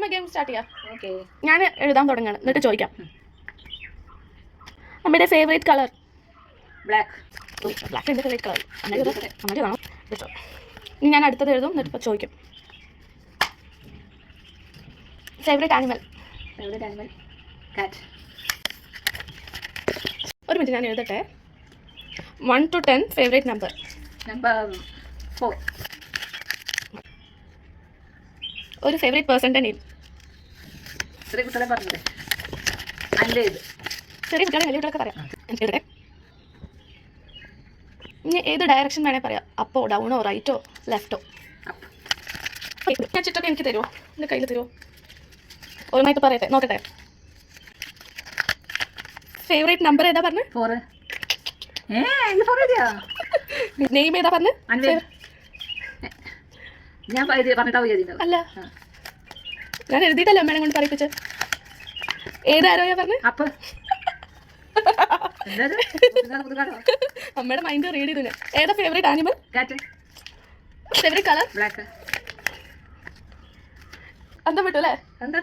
അമ്മ game start ചെയ്യാം. Okay. ഞാൻ എഴുതാൻ തുടങ്ങാണ്, എന്നിട്ട് ചോദിക്കാം. അമ്മയുടെ ഫേവറേറ്റ് കളർ? ബ്ലാക്ക്. ബ്ലാക്ക് എൻ്റെ ഫേവറേറ്റ് കളർ. അമ്മയുടെതാണോ? ഇനി ഞാൻ അടുത്തത് എഴുതും, എന്നിട്ട് ഇപ്പോൾ ചോദിക്കും. Favourite animal? ഫേവറേറ്റ് ആനിമൽ കാറ്റ്. ഒരു മിനിറ്റ് ഞാൻ എഴുതട്ടെ. 1 to 10 ഫേവറേറ്റ് നമ്പർ? നമ്പർ 4. ഒരു ഫേവറേറ്റ് പേഴ്സൻ്റെ നെയിം? ചെറിയ കുട്ടികളെ പറഞ്ഞത് അല്ലേ? ചെറിയ കുട്ടികളെ വലിയ കുട്ടികളൊക്കെ പറയാം. എഴുതട്ടെ. ഇനി ഏത് ഡയറക്ഷൻ വേണേൽ പറയാം, അപ്പോ ഡൗണോ റൈറ്റോ ലെഫ്റ്റോ? ഞാൻ ചിട്ടൊക്കെ എനിക്ക് തരുമോ? എൻ്റെ കയ്യിൽ തരുമോ? ഓരോന്നായിട്ട് പറയട്ടെ, നോക്കട്ടെ. ഫേവറേറ്റ് നമ്പർ ഏതാ പറഞ്ഞത്? 4. നെയിം ഏതാ പറഞ്ഞത്? ഞാൻ പറഞ്ഞിട്ടാവും. അല്ല, ഞാൻ എഴുതിയിട്ടല്ലേ അമ്മേനെ കൊണ്ട് പറയിപ്പിച്ച്. ഏതാരോയാ പറഞ്ഞത്? അപ്പ്. അമ്മയുടെ മൈൻഡ് റീഡ് ചെയ്തു ഞാൻ. ഏതാ ഫേവറേറ്റ് ആനിമൽ? കാറ്റ്. Favourite colour? ബ്ലാക്ക്. അന്തം വിട്ടു അല്ലേ? എന്താ